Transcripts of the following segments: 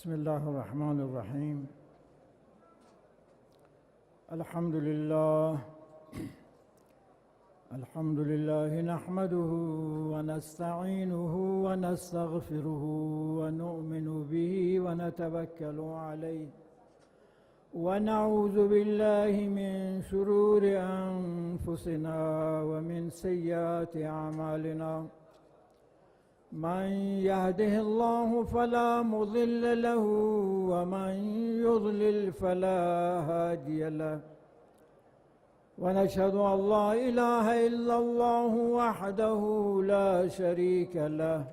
بسم الله الرحمن الرحيم. الحمد لله نحمده ونستعينه ونستغفره ونؤمن به ونتوكل عليه ونعوذ بالله من شرور أنفسنا ومن سيئات أعمالنا. من يهده الله فلا مضل له ومن يضلل فلا هادي له، ونشهد أن لا إله إلا الله وحده لا شريك له،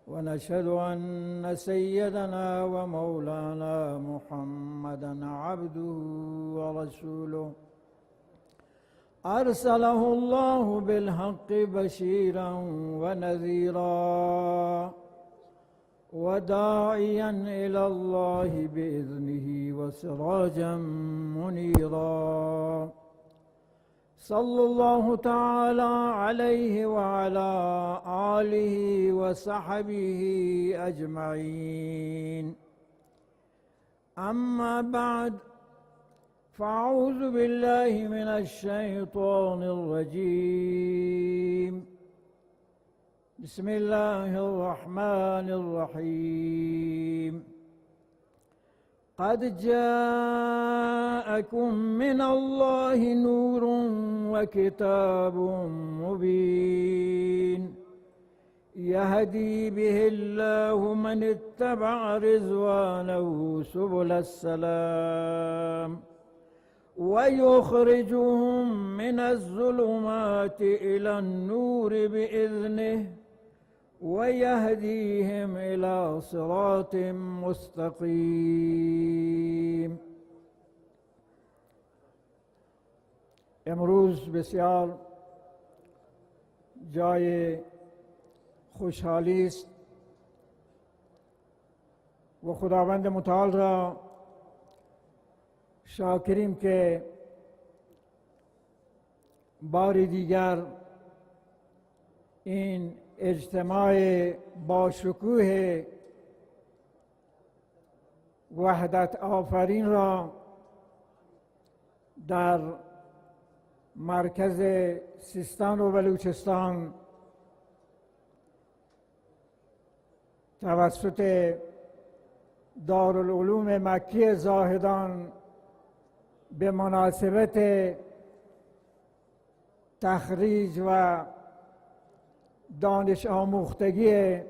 ونشهد أن سيدنا ومولانا محمدا عبده ورسوله أرسله الله بالحق بشيرا ونذيرا وداعيا إلى الله بإذنه وسراجا منيرا. صلى الله تعالى عليه وعلى آله وصحبه أجمعين. أما بعد، فأعوذ بالله من الشيطان الرجيم. بسم الله الرحمن الرحيم. قد جاءكم من الله نور وكتاب مبين يهدي به الله من اتبع رضوانه سبل السلام ويخرجهم من الظلمات إلى النور بإذنه ويهديهم إلى صراط مستقيم. امروز بسیار جای خوشحالی است و خداوند متعال را شاکریم که باری دیگر این اجتماع با شکوه وحدت آفرین را در مرکز سیستان و بلوچستان توسط دارالعلوم مکی زاهدان به مناسبت تخریج و دانش آموختگی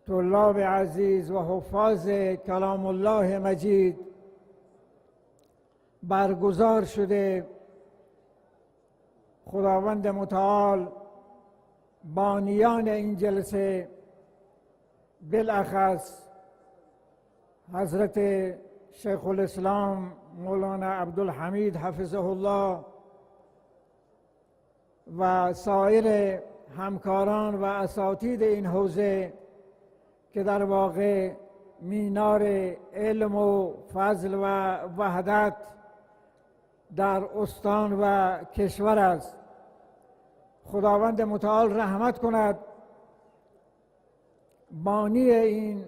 طلاب عزیز و حفاظ کلام الله مجید برگزار شده. خداوند متعال بانیان این جلسه، بالاخص حضرت شیخ الاسلام مولانا عبدالحمید حفظه الله و سایر همکاران و اساتید این حوزه که در واقع مینار علم و فضل و وحدت در استان و کشور است. خداوند متعال رحمت کند بانی این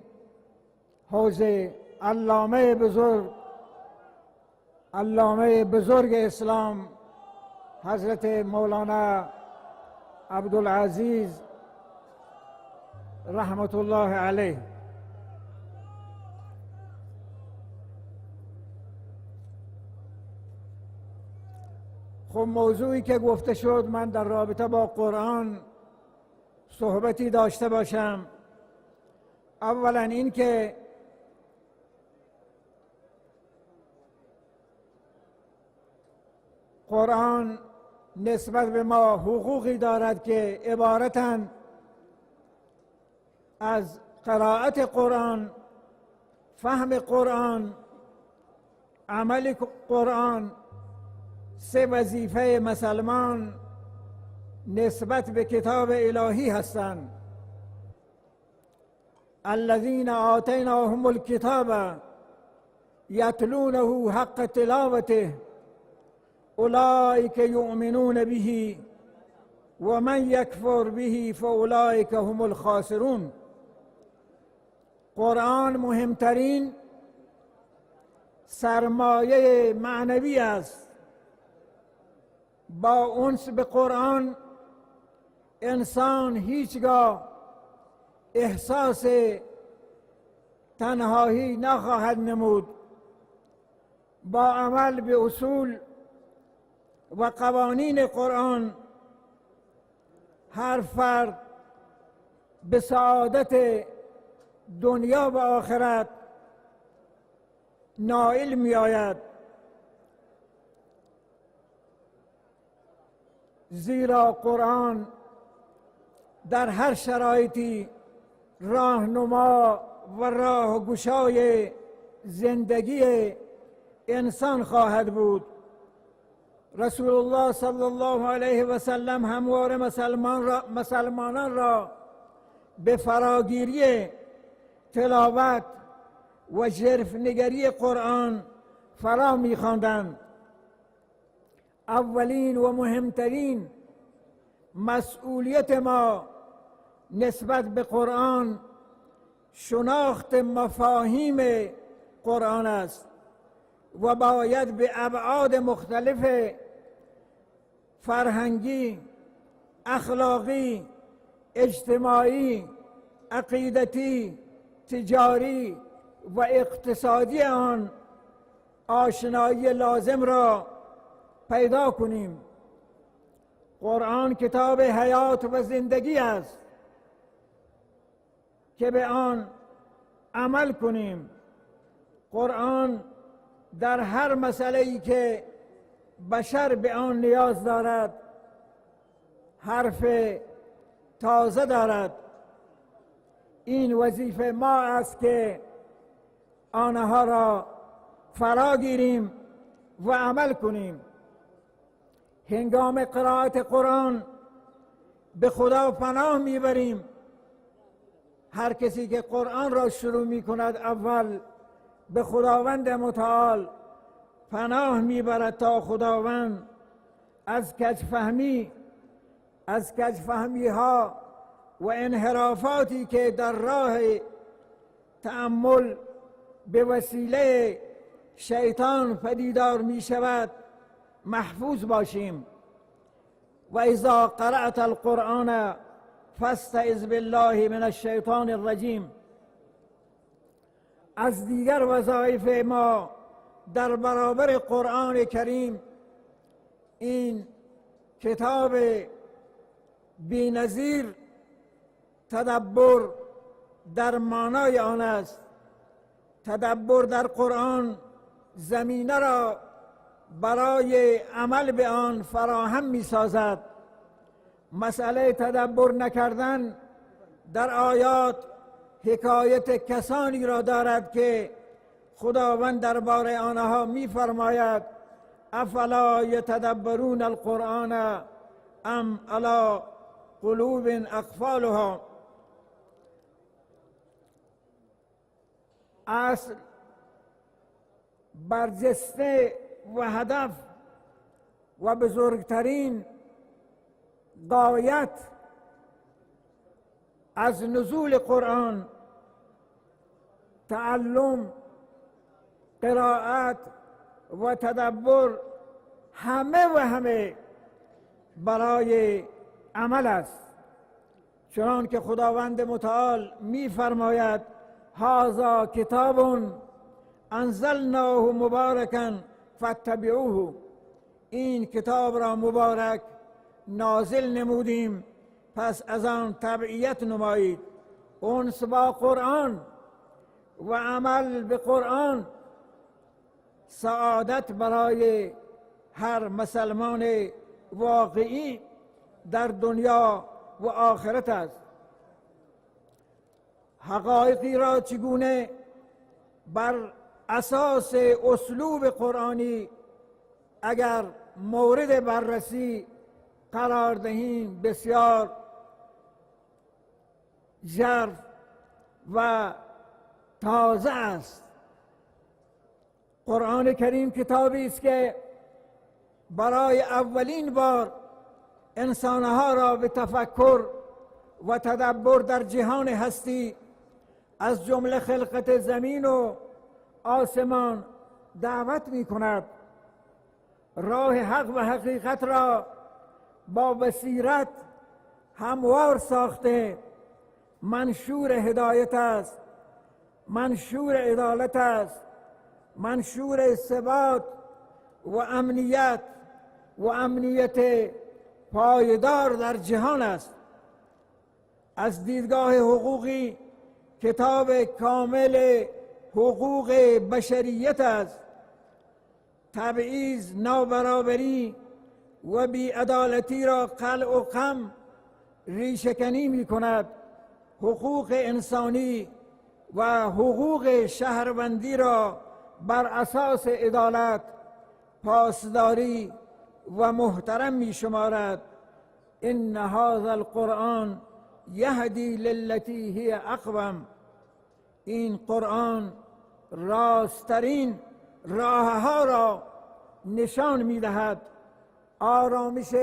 حوزه علامه بزرگ اسلام حضرت مولانا عبدالعزیز رحمت الله علیه. خب موضوعی که گفته شد، من در رابطه با قرآن صحبتی داشته باشم. اولا این که قرآن نسبت به ما حقوقی دارد که عبارتاً از قرائت قرآن، فهم قرآن، عمل قرآن. سه وظیفه مسلمان نسبت به کتاب الهی هستند. الذين آتيناهم الكتاب يتلونه حق تلاوته اولئک یؤمنون به و من یکفر به فاولئک هم الخاسرون. قرآن مهمترین سرمایه معنوی است. با انس به قرآن انسان هیچگاه احساس تنهایی نخواهد نمود. با عمل به اصول و قوانین قرآن هر فرد به سعادت دنیا و آخرت نائل می آید، زیرا قرآن در هر شرایطی راهنما و راهگشای زندگی انسان خواهد بود. رسول الله صلی الله علیه و سلم همواره مسلمانان را به فراگیری تلاوت و ژرف‌نگری قرآن فرا می‌خواندند. اولین و مهمترین مسئولیت ما نسبت به قرآن شناخت مفاهیم قرآن است و باید به ابعاد مختلف فرهنگی، اخلاقی، اجتماعی، عقیدتی، تجاری و اقتصادی آن آشنایی لازم را پیدا کنیم. قرآن کتاب حیات و زندگی است که به آن عمل کنیم. قرآن در هر مسئله‌ای که بشر به آن نیاز دارد حرف تازه دارد. این وظیفه ما است که آنها را فرا گیریم و عمل کنیم. هنگام قرائت قرآن به خدا پناه میبریم. هر کسی که قرآن را شروع می کند اول به خداوند متعال پناه میبرد تا خداوند از کجفهمی ها و انحرافاتی که در راه تأمل به وسیله شیطان پدیدار می شود محفوظ باشیم. و اذا قرأت القرآن فاستعذ بالله من الشیطان الرجیم. از دیگر وظایف ما در برابر قرآن کریم این کتاب بی‌نظیر تدبر در معنای آن است. تدبر در قرآن زمینه را برای عمل به آن فراهم می سازد. مسئله تدبر نکردن در آیات حکایت کسانی را دارد که خداوند درباره آنها می فرماید افلا یتدبرون القرآن ام علی قلوب اقفالها. اصل، برجسته و هدف و بزرگترین غایت از نزول قرآن تعلم، قرائت و تدبر همه برای عمل است. چنان که خداوند متعال می فرماید هذا کتاب انزلناه مبارکا فاتبعوه. این کتاب را مبارک نازل نمودیم پس از آن تبعیت نمایید. انس با قرآن و عمل به قرآن سعادت برای هر مسلمان واقعی در دنیا و آخرت است. حقایقی را چگونه بر اساس اسلوب قرآنی اگر مورد بررسی قرار دهیم بسیار ژرف و تازه است. قرآن کریم کتابی است که برای اولین بار انسانها را به تفکر و تدبر در جهان هستی از جمله خلقت زمین و آسمان دعوت می کند. راه حق و حقیقت را با بصیرت هموار ساخته منشور هدایت است، منشور عدالت است، منشور ثبات و امنیت پایدار در جهان است. از دیدگاه حقوقی کتاب کامل حقوق بشریت است. تبعیض، نابرابری و بی‌عدالتی را قلع و قم ریشه‌کنی می کند. حقوق انسانی و حقوق شهروندی را بر اساس عدالت پاسداری و محترم می شمارد. ان هذا القرآن یهدی للتی هی اقوم. این قرآن راستترین راهها را نشان می دهد. آرامش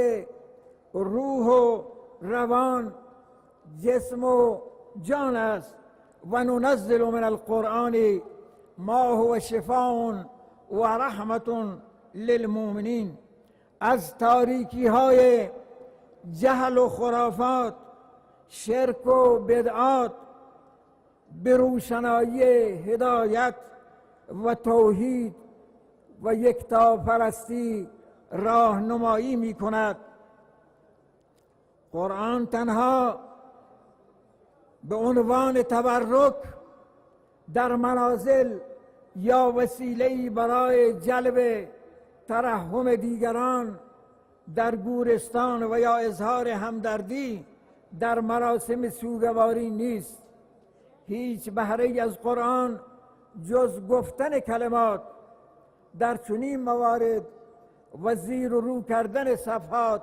روح و روان، جسم و جان است. و ننزل من القرآن ما هو شفاء و رحمت للمؤمنین. از تاریکی های جهل و خرافات، شرک و بدعات به روشنایی هدایت و توحید و یکتاپرستی راهنمایی می کند. قرآن تنها به عنوان تبرک در منازل یا وسیله‌ای برای جلب ترحم دیگران در گورستان و یا اظهار همدردی در مراسم سوگواری نیست. هیچ بهره‌ای از قرآن جز گفتن کلمات در چنین موارد و زیر و رو کردن صفحات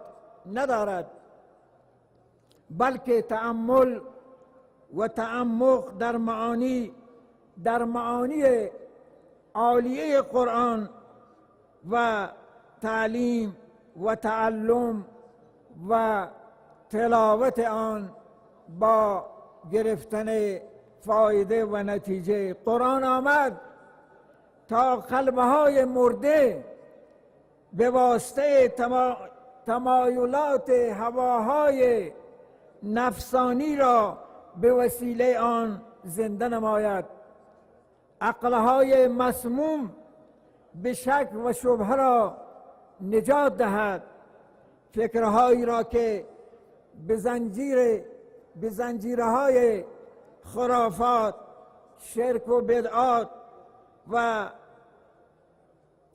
ندارد، بلکه تأمل و تعمق در معانی عالیه قرآن و تعلیم و تعلم و تلاوت آن با گرفتن فایده و نتیجه. قرآن آمد تا قلبهای مرده به واسطه تمایلات هواهای نفسانی را به وسیله آن زنده نماید. عقلهای مسموم به شک و شبهه را نجات دهد. فکرهایی را که به زنجیرهای خرافات، شرک و بدعات و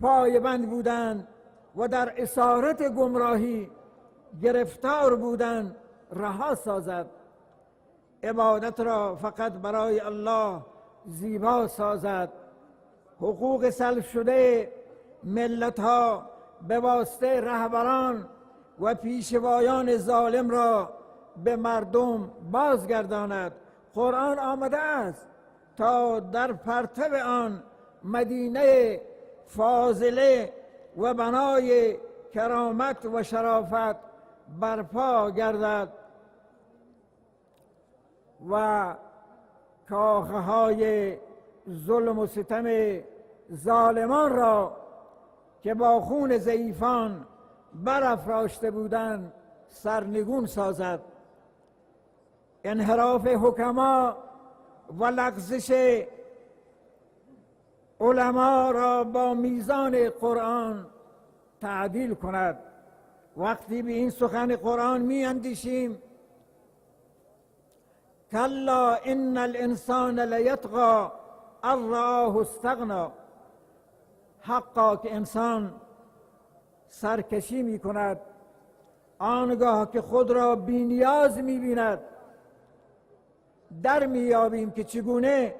پایبند بودند و در اسارت گمراهی گرفتار بودند رها سازد. عبادت را فقط برای الله زیبا سازد. حقوق سلب شده ملت ها به واسطه رهبران و پیشوایان ظالم را به مردم بازگرداند. قرآن آمده است تا در پرتو آن مدینه فاضله و بنای کرامت و شرافت برپا گردد و کاخه های ظلم و ستم ظالمان را که با خون ضعیفان برافراشته بودند سرنگون سازد. انحراف حکما و لغزش علما را با میزان قرآن تعدیل کند. وقتی به این سخن قرآن می اندیشیم، کلا ان الانسان لیطغی ان رآه استغنی، حقا که انسان سرکشی می کند آنگاه که خود را بی نیاز می بیند. در می یابیم که چگونه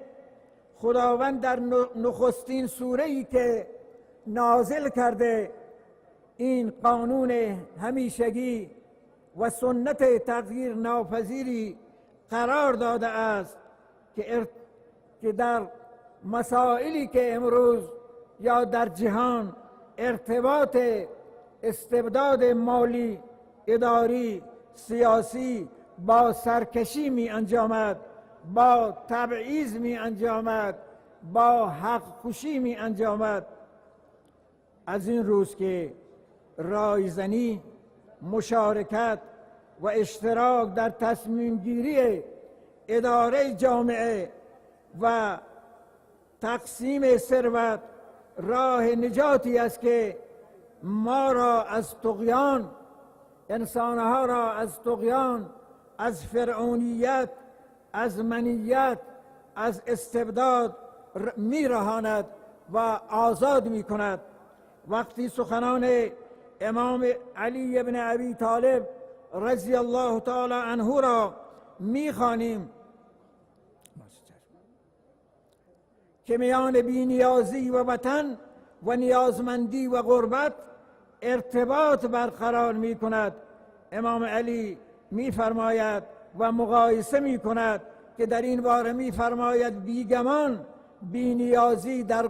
خداوند در نخستین سوره‌ای که نازل کرده این قانون همیشگی و سنت تغییر ناپذیری قرار داده است که در مسائلی که امروز یا در جهان ارتباط استبداد مالی، اداری، سیاسی با سرکشی می انجامد با تبعیض می انجامد، با حق خوشی می انجامد. از این روز که رایزنی، مشارکت و اشتراک در تصمیم گیری اداره جامعه و تقسیم ثروت راه نجاتی است که ما را از طغیان، انسانها را از طغیان، از فرعونیت، از منیت، از استبداد میرهاند و آزاد میکند. وقتی سخنان امام علی ابن ابی طالب رضی الله تعالی عنه را میخوانیم که میان بی‌نیازی و وطن و نیازمندی و غربت ارتباط برقرار می کند، امام علی می فرماید و مقایسه می کند که در این باره می فرماید بیگمان بی‌نیازی در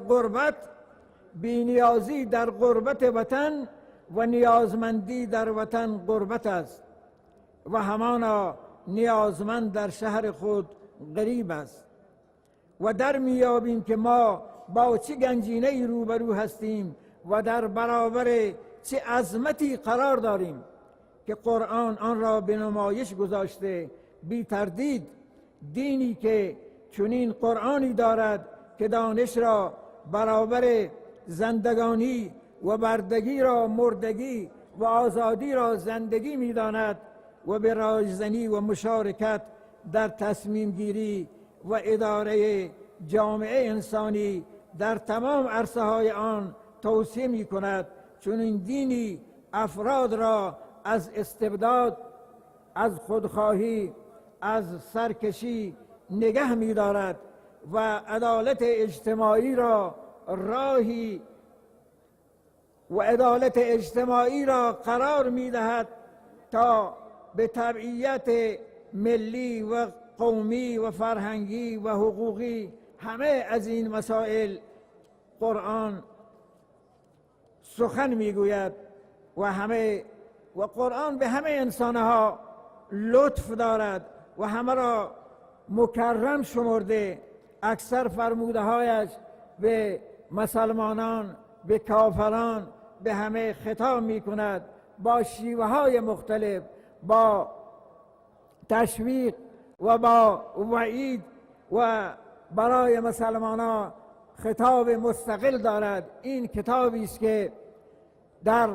غربت وطن و نیازمندی در وطن غربت است و همانا نیازمند در شهر خود غریب است. و در میابیم که ما با چه گنجینه‌ای روبرو هستیم و در برابر چه عظمتی قرار داریم که قرآن آن را به نمایش گذاشته. بی تردید دینی که چنین قرآنی دارد که دانش را برابر زندگانی و بردگی را مردگی و آزادی را زندگی می‌داند و به رایزنی و مشارکت در تصمیم گیری و اداره جامعه انسانی در تمام عرصه‌های آن توصیه می‌کند. چون این دینی افراد را از استبداد، از خودخواهی، از سرکشی نگه می‌دارد و عدالت اجتماعی را قرار می‌دهد تا به تبعیت ملی و قومی و فرهنگی و حقوقی همه از این مسائل قرآن سخن میگوید و قرآن به همه انسانها لطف دارد و همه را مکرم شمرده. اکثر فرمودهایش به مسلمانان، به کافران، به همه خطاب میکند با شیوه های مختلف، با تشویق و با وعید، و برای مسلمانان خطاب مستقل دارد. این کتابی است که در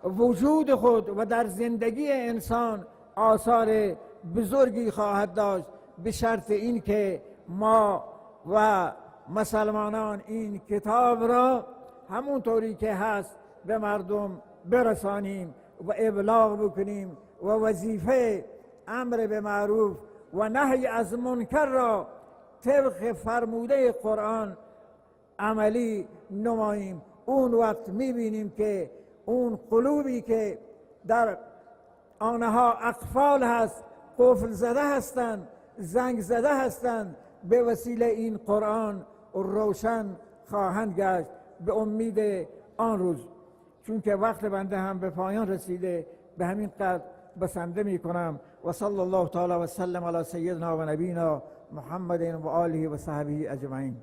وجود خود و در زندگی انسان آثار بزرگی خواهد داشت، به شرط این که ما و مسلمانان این کتاب را همونطوری که هست به مردم برسانیم و ابلاغ بکنیم و وظیفه امر به معروف و نهی از منکر را طبق فرموده قرآن عملی نماییم. اون وقت میبینیم که اون قلوبی که در آنها اقفال هست، قفل زده هستند، زنگ زده هستند، به وسیله این قرآن روشن خواهند گشت به امید آن روز. چون که وقت بنده هم به پایان رسیده، به همین قدر بسنده می کنم. و صلی الله تعالی و سلم علی سیدنا و نبینا محمد و آله و صحبه اجمعین.